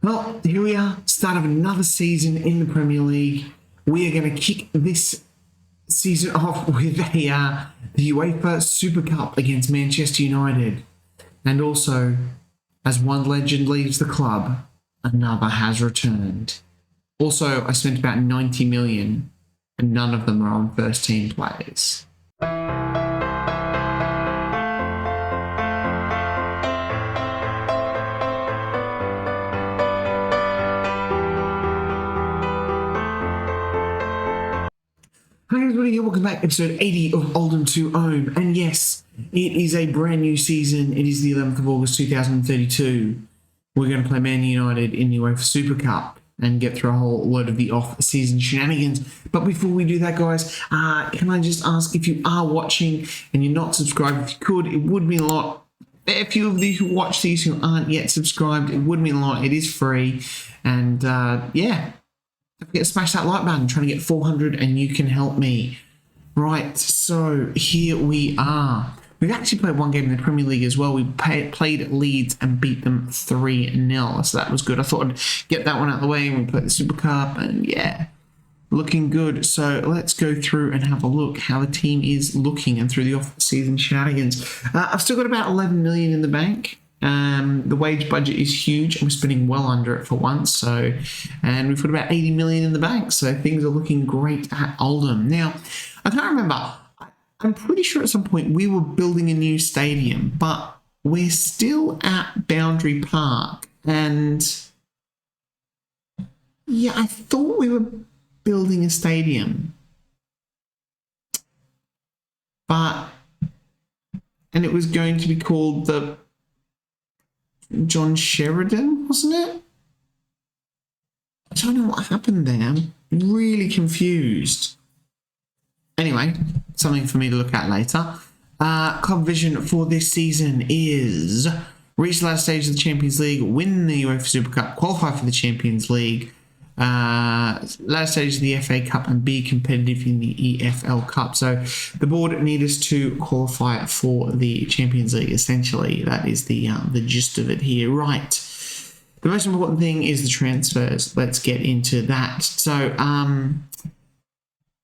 Well, here we are, start of another season in the Premier League. We are going to kick this season off with the UEFA Super Cup against Manchester United. And also, as one legend leaves the club, another has returned. Also, I spent about 90 million, and none of them are on first team players. Hi everybody, here, welcome back, episode 80 of Oldham to Ohm. And yes, it is a brand new season. It is the 11th of August 2032. We're going to play Man United in the UEFA Super Cup and get through a whole load of the off-season shenanigans. But before we do that, guys, can I just ask, if you are watching and you're not subscribed, if you could, it would mean a lot. A few of you who watch these who aren't yet subscribed, it would mean a lot. It is free. And yeah. Don't forget to smash that like button. I'm trying to get 400 and you can help me. Right, so here we are. We've actually played one game in the Premier League as well. We played Leeds and beat them 3-0. So that was good. I thought I'd get that one out of the way. And we played the Super Cup and yeah, looking good. So let's go through and have a look how the team is looking and through the off-season shenanigans. I've still got about 11 million in the bank. The wage budget is huge. I'm spending well under it for once. And we've got about 80 million in the bank. So things are looking great at Oldham. Now, I can't remember. I'm pretty sure at some point we were building a new stadium, but we're still at Boundary Park. And yeah, I thought we were building a stadium. And it was going to be called the John Sheridan, wasn't it? I don't know what happened there. I'm really confused. Anyway, something for me to look at later. Club vision for this season is reach the last stage of the Champions League, win the UEFA Super Cup, qualify for the Champions League, last stage of the FA Cup, and be competitive in the EFL Cup. So the board need us to qualify for the Champions League. Essentially, that is the gist of it here. Right. The most important thing is the transfers. Let's get into that. So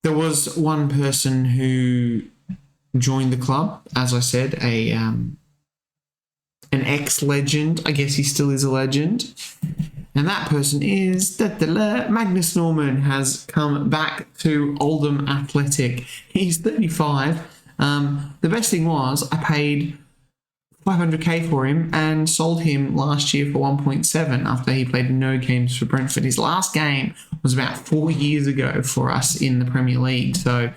there was one person who joined the club, as I said, an ex-legend. I guess he still is a legend. And that person is Magnus Norman has come back to Oldham Athletic. He's 35. The best thing was I paid 500k for him and sold him last year for 1.7 after he played no games for Brentford. His last game was about 4 years ago for us in the Premier League. So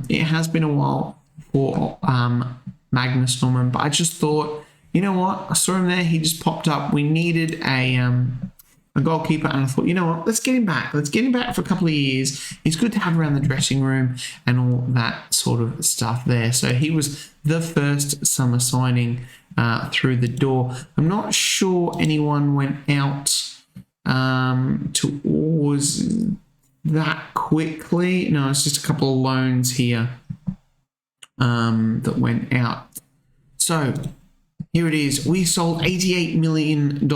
it has been a while for Magnus Norman, but I just thought, you know what? I saw him there. He just popped up. We needed a goalkeeper, and I thought, you know what, let's get him back. Let's get him back for a couple of years. He's good to have around the dressing room and all that sort of stuff there. So he was the first summer signing through the door. I'm not sure anyone went out towards that quickly. No, it's just a couple of loans here that went out. So here it is. We sold $88 million,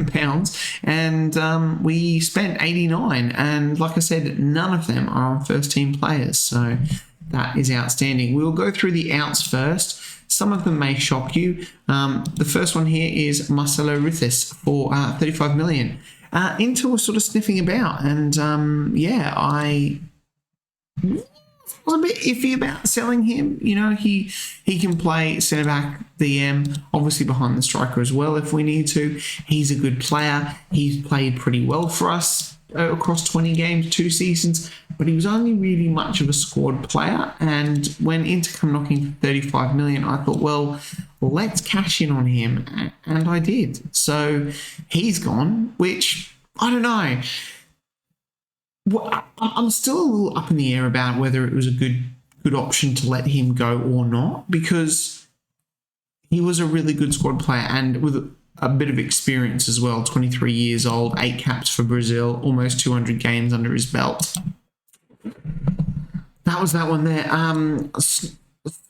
pounds, and we spent 89. And like I said, none of them are on first team players. So that is outstanding. We'll go through the outs first. Some of them may shock you. The first one here is Marcelo Rithis for 35 million. Inter was sort of sniffing about, and yeah, I was a bit iffy about selling him. You know, he can play centre back, DM, obviously behind the striker as well if we need to. He's a good player. He's played pretty well for us across 20 games, 2 seasons, but he was only really much of a squad player. And when Inter come knocking for 35 million, I thought, well, let's cash in on him, and I did. So he's gone, which I don't know. Well, I'm still a little up in the air about whether it was a good option to let him go or not, because he was a really good squad player and with a bit of experience as well. 23 years old, 8 caps for Brazil, almost 200 games under his belt. That was that one there.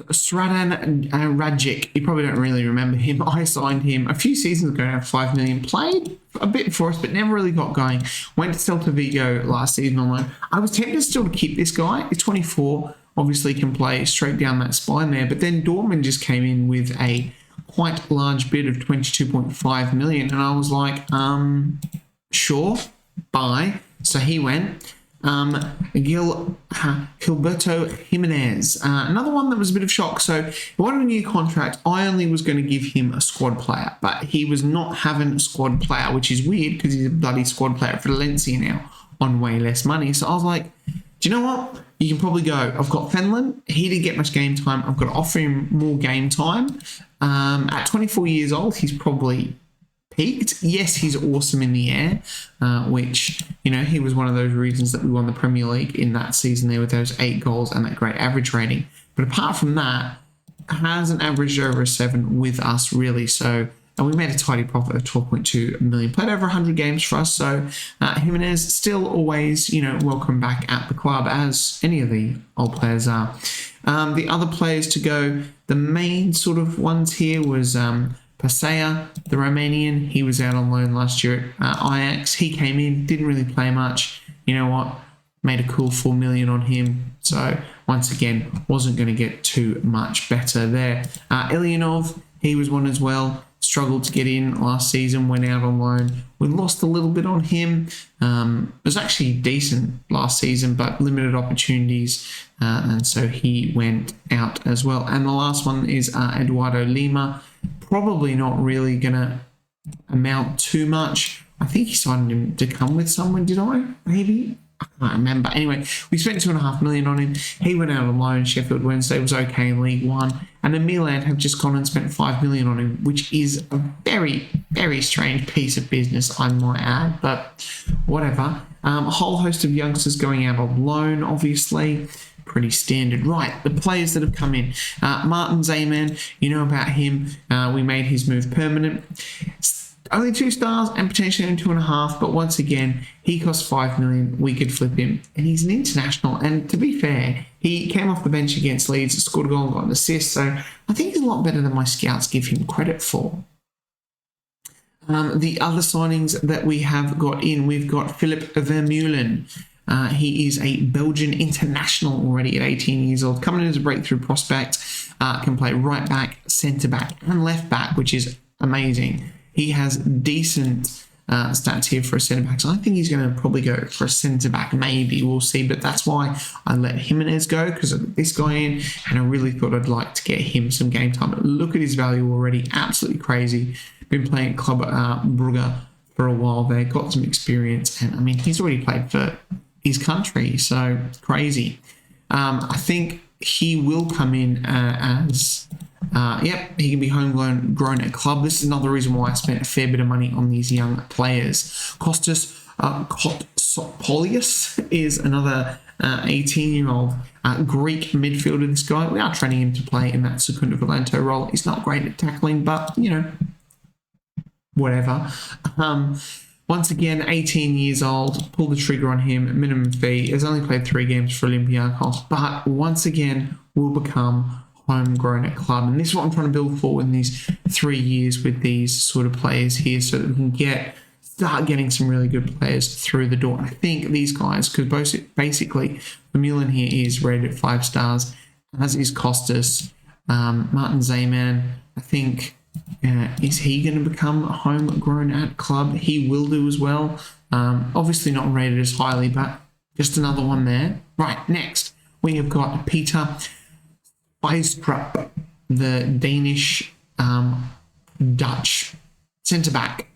Sradan Rajic, you probably don't really remember him. I signed him a few seasons ago at 5 million. Played a bit for us, but never really got going. Went to Celta Vigo last season on loan. I was tempted still to keep this guy. He's 24, obviously can play straight down that spine there. But then Dortmund just came in with a quite large bid of 22.5 million. And I was like, sure, buy. So he went. Gilberto Jimenez, another one that was a bit of shock. So he wanted a new contract. I only was going to give him a squad player, but he was not having a squad player, which is weird because he's a bloody squad player for Valencia now on way less money. So I was like, do you know what? You can probably go. I've got Fenlon. He didn't get much game time. I've got to offer him more game time. At 24 years old, he's probably peaked. Yes, he's awesome in the air, which, you know, he was one of those reasons that we won the Premier League in that season there with those 8 goals and that great average rating. But apart from that, hasn't averaged over a 7 with us, really. So, and we made a tidy profit of 12.2 million. Played over 100 games for us. So Jimenez still always, you know, welcome back at the club, as any of the old players are. The other players to go, the main sort of ones here was Pasea, the Romanian. He was out on loan last year at Ajax. He came in, didn't really play much. You know what? Made a cool 4 million on him. So once again, wasn't going to get too much better there. Ilyanov, he was one as well. Struggled to get in last season, went out on loan. We lost a little bit on him. It was actually decent last season, but limited opportunities. And so he went out as well. And the last one is Eduardo Lima. Probably not really going to amount too much. I think he signed him to come with someone, did I? Maybe? I can't remember. Anyway, we spent 2.5 million on him. He went out on loan. Sheffield Wednesday was okay in League One. And then Milan have just gone and spent 5 million on him, which is a very, very strange piece of business, I might add. But whatever. A whole host of youngsters going out on loan, obviously. Pretty standard. Right, the players that have come in. Martin Zayman, you know about him. We made his move permanent. Only 2 stars and potentially only 2.5, but once again, he cost 5 million. We could flip him. And he's an international. And to be fair, he came off the bench against Leeds, scored a goal and got an assist. So I think he's a lot better than my scouts give him credit for. The other signings that we have got in, we've got Philip Vermeulen. He is a Belgian international already at 18 years old, coming in as a breakthrough prospect, can play right back, centre back and left back, which is amazing. He has decent stats here for a centre back, so I think he's going to probably go for a centre back, maybe, we'll see, but that's why I let Jimenez go, because I got this guy in, and I really thought I'd like to get him some game time. But look at his value already, absolutely crazy. Been playing at Club Brugge for a while there, got some experience, and I mean, he's already played for his country, so crazy. I think he will come in as he can be homegrown at club. This is another reason why I spent a fair bit of money on these young players. Kostas Kotsopoulos is another 18-year-old Greek midfielder. This guy, we are training him to play in that Secunda Volante role. He's not great at tackling, but you know, whatever. Once again, 18 years old, pull the trigger on him, minimum fee. Has only played 3 games for Olympiacos, but once again will become homegrown at club. And this is what I'm trying to build for in these 3 years with these sort of players here, so that we can start getting some really good players through the door. And I think these guys, because basically Vermeulen here is rated 5 stars, as is Kostas. Martin Zayman, I think... is he going to become homegrown at club? He will do as well. Obviously not rated as highly, but just another one there. Right, next we have got Peter Bijstrup, the Danish Dutch centre-back.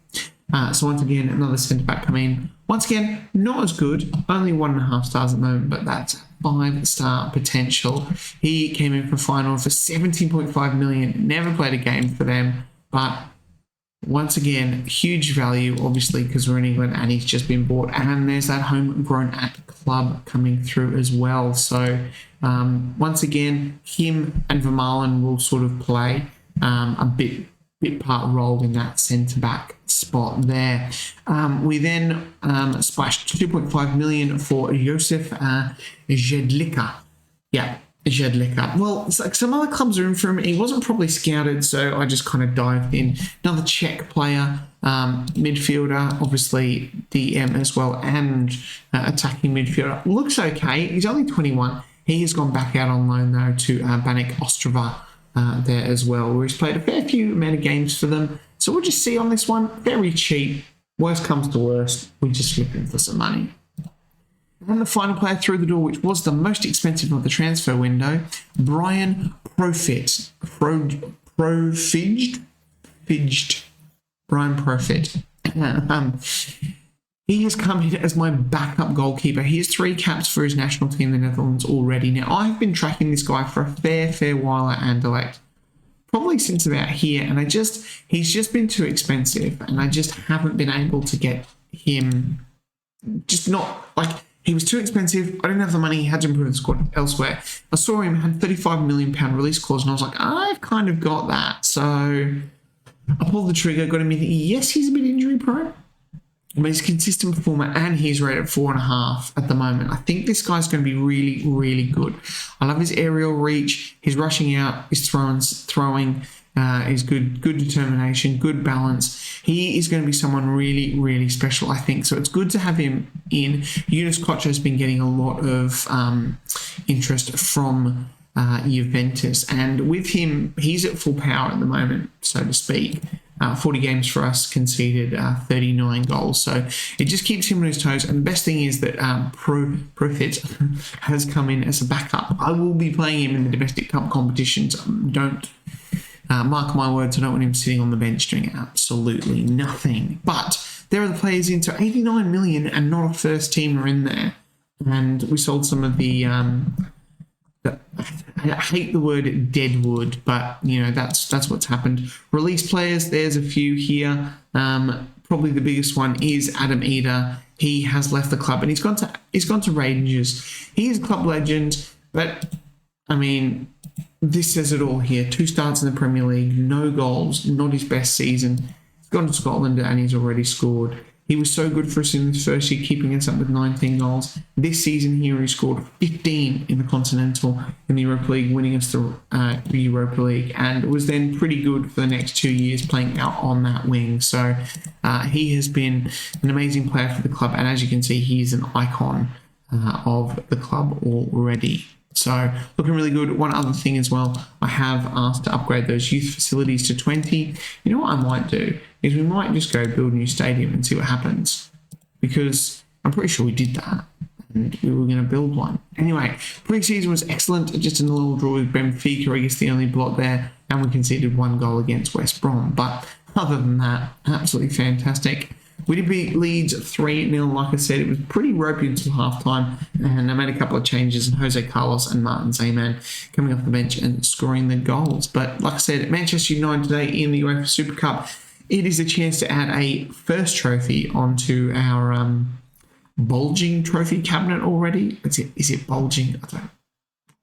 So once again, another centre-back coming in. Once again, not as good. Only 1.5 stars at the moment, but that's 5-star potential. He came in for final for 17.5 million. Never played a game for them, but once again, huge value, obviously, because we're in England and he's just been bought. And there's that homegrown at club coming through as well. So once again, him and Vermaelen will sort of play a bit part role in that centre-back spot there. We then splashed 2.5 million for Josef Jedlika. Yeah, Jedlicka. Well, it's like some other clubs are in for him. He wasn't probably scouted, so I just kind of dived in. Another Czech player, midfielder, obviously DM as well, and attacking midfielder. Looks okay. He's only 21. He has gone back out on loan, though, to Baník Ostrava there as well, where he's played a fair few amount of games for them. So we'll just see on this one. Very cheap. Worst comes to worst, we just flip him for some money. And the final player through the door, which was the most expensive of the transfer window, Brian Profit. Brian Profit. He has come in as my backup goalkeeper. He has 3 caps for his national team, the Netherlands, already. Now, I've been tracking this guy for a fair while at Anderlecht, probably since about here, and he's just been too expensive, and I just haven't been able to get him. Just not like. He was too expensive. I didn't have the money. He had to improve the squad elsewhere. I saw him had £35 million release clause, and I was like, I've kind of got that. So I pulled the trigger, got him in. Yes, he's a bit injury prone, but he's a consistent performer, and he's rated 4.5 at the moment. I think this guy's going to be really good. I love his aerial reach, his rushing out, his throwing. Is good determination, good balance. He is going to be someone really special, I think. So it's good to have him in. Yunus Kocha has been getting a lot of interest from Juventus, and with him, he's at full power at the moment, so to speak. 40 games for us, conceded 39 goals. So it just keeps him on his toes. And the best thing is that Profit has come in as a backup. I will be playing him in the domestic cup competitions. Don't mark my words, I don't want him sitting on the bench doing absolutely nothing. But there are the players into 89 million and not a first teamer in there. And we sold some of the I hate the word deadwood, but you know that's what's happened. Release players, there's a few here. Probably the biggest one is Adam Eder. He has left the club and he's gone to Rangers. He is a club legend, but I mean, this says it all here. 2 starts in the Premier League, no goals, not his best season. He's gone to Scotland and he's already scored. He was so good for us in his first year, keeping us up with 19 goals. This season here, he scored 15 in the Continental, in the Europa League, winning us the Europa League, and was then pretty good for the next 2 years, playing out on that wing. So he has been an amazing player for the club, and as you can see, he's an icon of the club already. So looking really good. One other thing as well, I have asked to upgrade those youth facilities to 20. You know what I might do is we might just go build a new stadium and see what happens, because I'm pretty sure we did that and we were going to build one. Anyway, pre-season was excellent. Just a little draw with Benfica, I guess the only blot there, and we conceded 1 goal against West Brom. But other than that, absolutely fantastic. We did beat Leeds 3-0. Like I said, it was pretty ropey until half-time, and I made a couple of changes, and Jose Carlos and Martin Zeman coming off the bench and scoring the goals. But like I said, Manchester United today in the UEFA Super Cup, it is a chance to add a first trophy onto our bulging trophy cabinet already. Is it bulging? I don't know.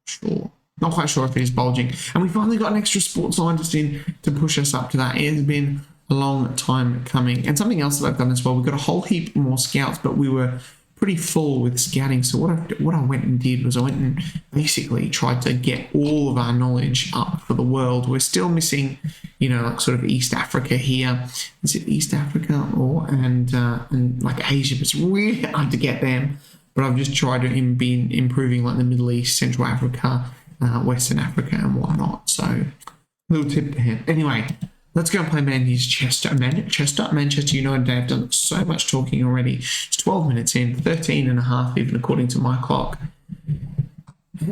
Sure. Not quite sure if it is bulging. And we finally got an extra sports scientist in to push us up to that. It has been a long time coming. And something else that I've done as well, we've got a whole heap more scouts, but we were pretty full with scouting. So what I went and did was I went and basically tried to get all of our knowledge up for the world. We're still missing, like sort of East Africa here. Is it East Africa and like Asia? But it's really hard to get them. But I've just tried to be improving like the Middle East, Central Africa, Western Africa and whatnot. So little tip ahead. Anyway, let's go and play Manchester United. They've done so much talking already. It's 12 minutes in, 13 and a half even according to my clock.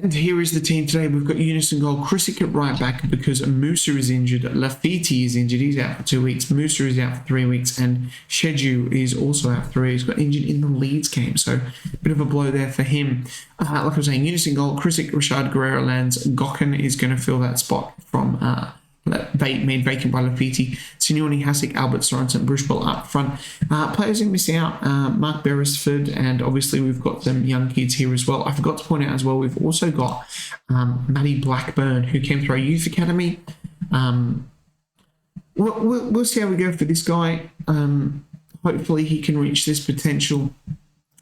And here is the team today. We've got Yunus in goal, Krisic at right back because Musa is injured, Lafiti is injured, he's out for 2 weeks, Musa is out for 3 weeks, and Sheju is also out for 3 weeks. Got injured in the Leeds game, so a bit of a blow there for him. Like I was saying, Yunus in goal, Krisic, Rashad Guerrero lands, Gokhan is going to fill that spot from made vacant by Lafiti, Signori, Hasek, Albert Sorensen, Bruchball up front. Players who miss out, Mark Beresford, and obviously we've got some young kids here as well. I forgot to point out as well, we've also got Matty Blackburn, who came through our youth academy. We'll see how we go for this guy. Hopefully he can reach this potential.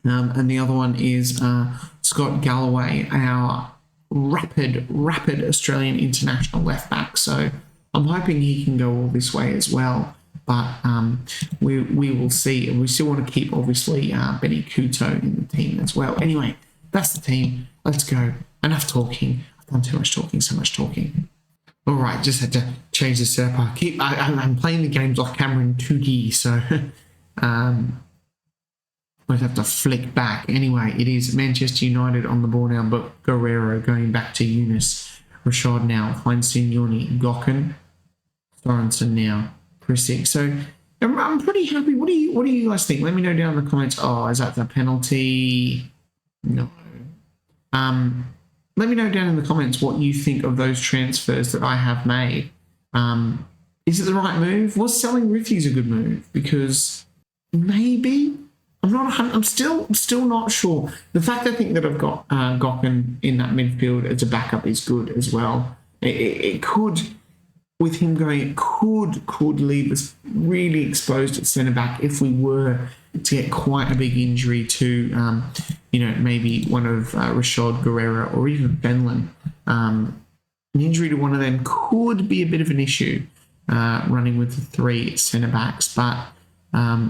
And the other one is Scott Galloway, our rapid Australian international left back. So I'm hoping he can go all this way as well. But we will see. And we still want to keep, obviously, Benny Couto in the team as well. Anyway, that's the team. Let's go. Enough talking. I've done too much talking, so much talking. All right, just had to change the setup. I'm playing the games off camera in 2D, so I'd have to flick back. Anyway, it is Manchester United on the ball now, but Guerrero going back to Yunus. Rashad now finds Signoni. Gokken. Sorensen now. Krisic. So I'm pretty happy. What do you guys think? Let me know down in the comments. Oh, is that the penalty? No. Let me know down in the comments what you think of those transfers that I have made. Is it the right move? Was selling Riffi's a good move? Because maybe I'm still not sure. The fact I think that I've got Gokken in that midfield as a backup is good as well. It could, with him going, it could leave us really exposed at centre back if we were to get quite a big injury to, maybe one of Rashad, Guerrero, or even Fenlon. An injury to one of them could be a bit of an issue running with the 3 centre backs, but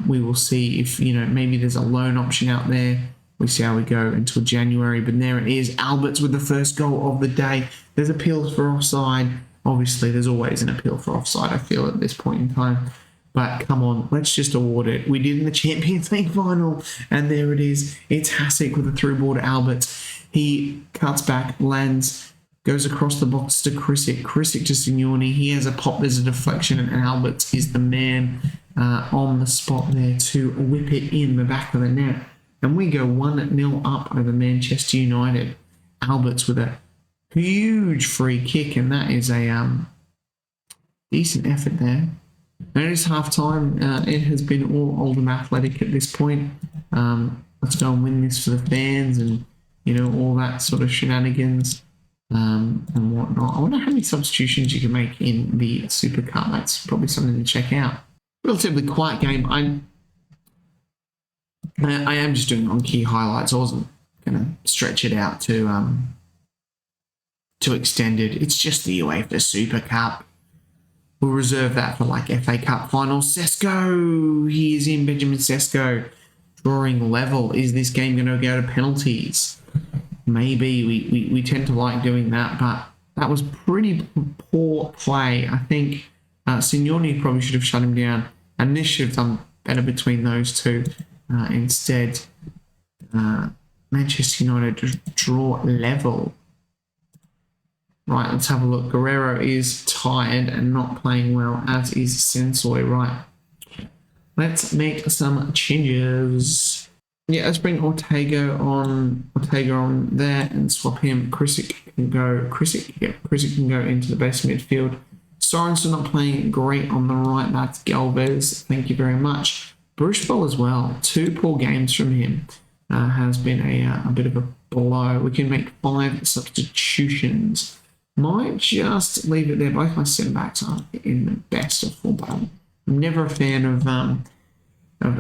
we will see if, maybe there's a loan option out there. We see how we go until January, but there it is. Alberts with the first goal of the day. There's appeals for offside. Obviously, there's always an appeal for offside, I feel, at this point in time. But come on, let's just award it. We did in the Champions League final, and there it is. It's Hasek with a through ball to Alberts. He cuts back, lands, goes across the box to Krisic. Krisic to Signoni. He has a pop, there's a deflection, and Alberts is the man on the spot there to whip it in the back of the net. And we go 1-0 up over Manchester United. Alberts with a huge free kick, and that is a decent effort there. Now it is half time. It has been all Oldham Athletic at this point. Let's go and win this for the fans and, all that sort of shenanigans and whatnot. I wonder how many substitutions you can make in the Super Cup. That's probably something to check out. Relatively quiet game. I am just doing on key highlights. I wasn't going to stretch it out to extend it. It's just the UEFA Super Cup. We'll reserve that for FA Cup finals. Sesko, he is in. Benjamin Sesko drawing level. Is this game going to go to penalties? Maybe. We tend to like doing that, but that was pretty poor play. I think Signoni probably should have shut him down, and this should have done better between those two. Instead, Manchester United draw level. Right, let's have a look. Guerrero is tired and not playing well, as is Sensoy. Right, let's make some changes. Yeah, let's bring Ortega on there and swap him. Krisic can go into the base midfield. Sorensen not playing great on the right. That's Galvez. Thank you very much. Bruchball as well. 2 poor games from him. Has been a bit of a blow. We can make 5 substitutions. Might just leave it there. Both my centre-backs aren't in the best of form. I'm never a fan of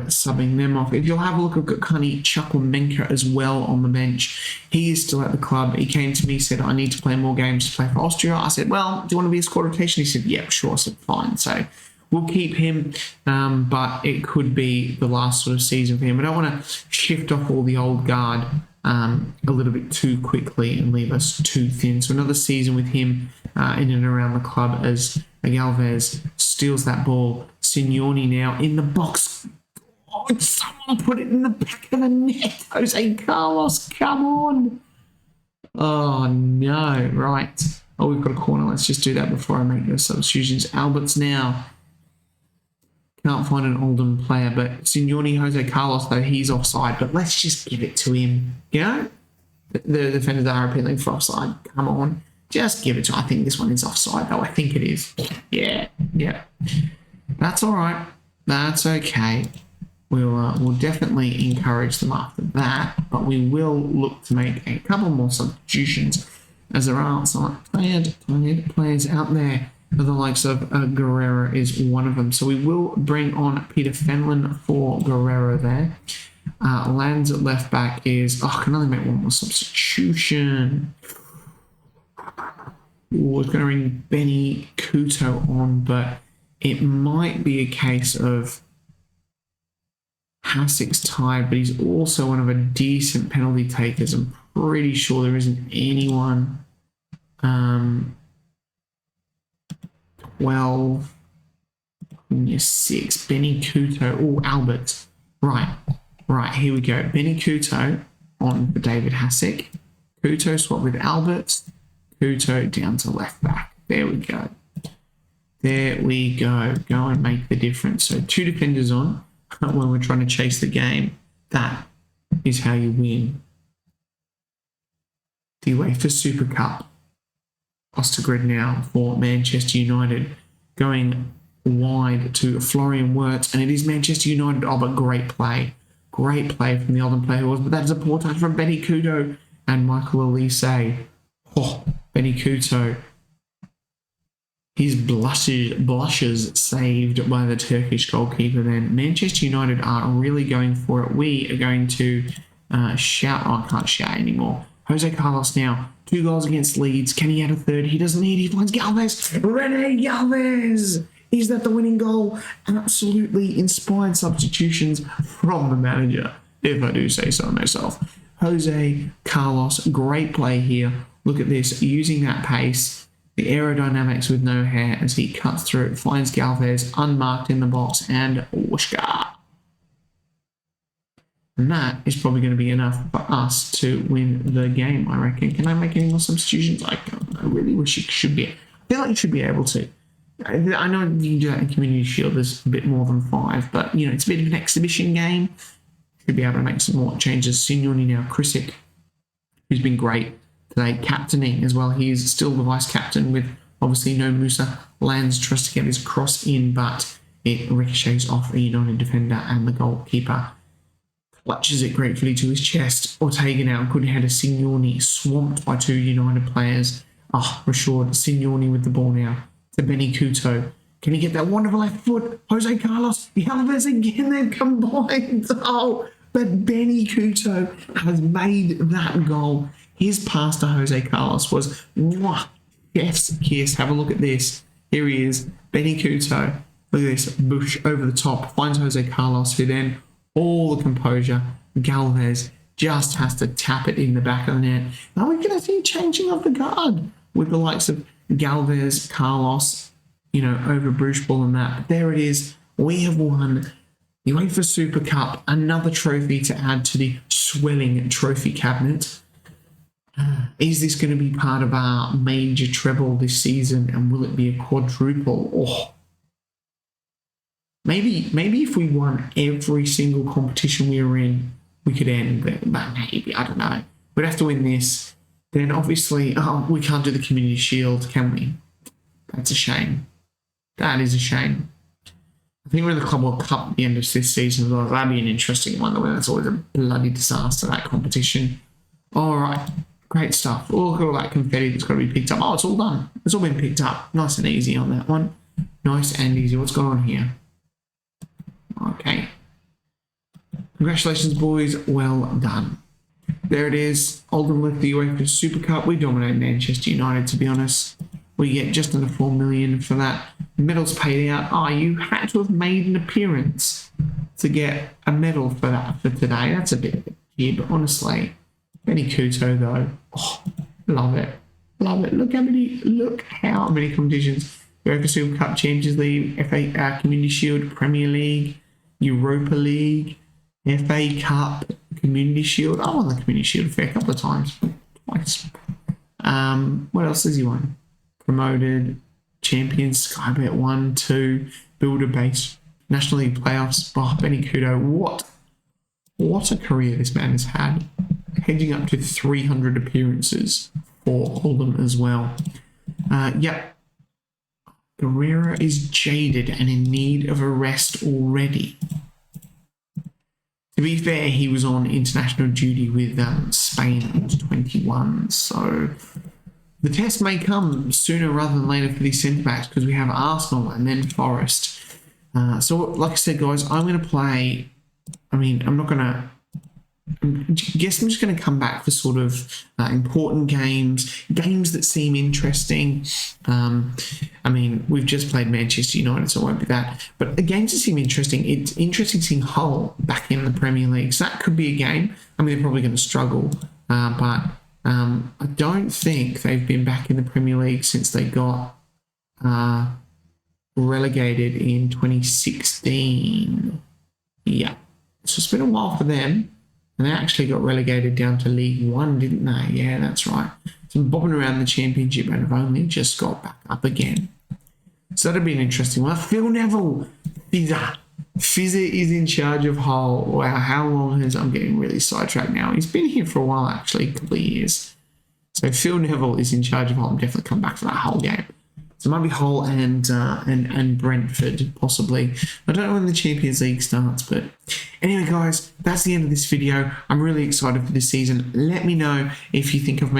subbing them off. If you'll have a look, I've got Kani Chukwuemeka as well on the bench. He is still at the club. He came to me, said, I need to play more games to play for Austria. I said, well, do you want to be a squad rotation? He said, yeah, sure. I said, fine. So we'll keep him, but it could be the last sort of season for him. I don't want to shift off all the old guard a little bit too quickly and leave us too thin. So another season with him in and around the club as Galvez steals that ball. Signoni now in the box. Oh, someone put it in the back of the net. Jose Carlos, come on. Oh, no. Right. Oh, we've got a corner. Let's just do that before I make those substitutions. Alberts now. Can't find an Oldham player, but Signoni, Jose Carlos, though, he's offside. But let's just give it to him. The defenders are appealing for offside. Come on. Just give it to him. I think this one is offside, though. I think it is. Yeah. That's all right. That's okay. We'll definitely encourage them after that, but we will look to make a couple more substitutions as there are some tired players out there. The likes of Guerrero is one of them. So we will bring on Peter Fenlon for Guerrero there. Lands at left back is... I can only make one more substitution. Ooh, it's going to bring Benny Couto on, but it might be a case of Hasek's tired, but he's also one of a decent penalty takers. I'm pretty sure there isn't anyone. 12, 6, Benny Couto. Oh, Albert. Right, here we go. Benny Couto on for David Hasek. Couto swap with Albert. Couto down to left back. There we go. Go and make the difference. So 2 defenders on when we're trying to chase the game. That is how you win. The UEFA Super Cup. Ostergrid now for Manchester United. Going wide to Florian Wirtz, and it is Manchester United. Oh, but great play. Great play from the Oldham player who was, but that's a poor touch from Benny Couto and Michael Elise. Oh, Benny Couto. His blushes saved by the Turkish goalkeeper then. Manchester United are really going for it. We are going to shout. Oh, I can't shout anymore. Jose Carlos now. 2 goals against Leeds. Can he add a third? He doesn't need. He finds Galvez. Rene Galvez. Is that the winning goal? Absolutely inspired substitutions from the manager, if I do say so myself. Jose Carlos, great play here. Look at this. Using that pace, the aerodynamics with no hair as he cuts through, finds Galvez unmarked in the box, and whooshka. And that is probably going to be enough for us to win the game, I reckon. Can I make any more substitutions? I really wish it should be. I feel like you should be able to. I know you can do that in Community Shield. There's a bit more than 5, but, you know, it's a bit of an exhibition game. Should be able to make some more changes. Signori now, Krisic, who's been great today, captaining as well. He is still the vice-captain with, obviously, no Musa. Lands tries to get his cross in, but it ricochets off a United defender, and the goalkeeper clutches it gratefully to his chest. Ortega now, good header. Signori swamped by 2 United players. Rashad Signori with the ball now to Benny Couto. Can he get that wonderful left foot? Jose Carlos, Galvez again, they've combined. Oh, but Benny Couto has made that goal. His pass to Jose Carlos was chef's kiss. Have a look at this. Here he is, Benny Couto. Look at this, bush over the top. Finds Jose Carlos, who then, all the composure, Galvez just has to tap it in the back of the net. Now we're going to see changing of the guard with the likes of Galvez, Carlos, you know, over Bruce Ball and that. But there it is. We have won the UEFA Super Cup, another trophy to add to the swelling trophy cabinet. Is this going to be part of our major treble this season, and will it be a quadruple? Oh, maybe if we won every single competition we were in, we could end there. But maybe, I don't know. We'd have to win this. Then obviously, we can't do the Community Shield, can we? That's a shame. That is a shame. I think we're in the Club World Cup at the end of this season as well. That'd be an interesting one. That's always a bloody disaster, that competition. All right. Great stuff. Look at all that confetti that's got to be picked up. Oh, it's all done. It's all been picked up. Nice and easy on that one. Nice and easy. What's going on here? Okay. Congratulations, boys. Well done. There it is. Oldham lift the UEFA Super Cup. We dominate Manchester United, to be honest. We get just under 4 million for that. Medals paid out. You had to have made an appearance to get a medal for that for today. That's a bit of a jib, honestly. Benny Couto, though. Love it. Love it. Look how many competitions. UEFA Super Cup, Champions League, FA Community Shield, Premier League, Europa League, FA Cup, Community Shield. I won the Community Shield a fair couple of times. Twice. What else has he won? Promoted, Champions, Sky Bet 1, 2, Builder Base, National League Playoffs. Benny Couto, what a career this man has had. Hedging up to 300 appearances for Oldham as well. Yep. Guerrero is jaded and in need of a rest already. To be fair, he was on international duty with Spain at 21, so the test may come sooner rather than later for these centre-backs because we have Arsenal and then Forest. So, like I said, guys, I'm going to play... I'm not going to guess I'm just going to come back for sort of important games that seem interesting. I mean, we've just played Manchester United, so it won't be that. But the games that seem interesting, it's interesting seeing Hull back in the Premier League. So that could be a game. I mean, they're probably going to struggle, but I don't think they've been back in the Premier League since they got relegated in 2016. Yeah. So it's been a while for them. And they actually got relegated down to League One, didn't they? Yeah, that's right. So bobbing around the Championship and have only just got back up again. So that'd be an interesting one. Phil Neville, Fizzer is in charge of Hull. Wow, how long has... I'm getting really sidetracked now. He's been here for a while, actually, a couple of years. So Phil Neville is in charge of Hull. I'm definitely come back for that whole game. So it might be Hull and Brentford, possibly. I don't know when the Champions League starts, but anyway, guys, that's the end of this video. I'm really excited for this season. Let me know if you think I've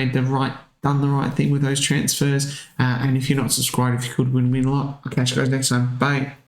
done the right thing with those transfers, and if you're not subscribed, if you could win a lot. I'll catch you guys next time. Bye.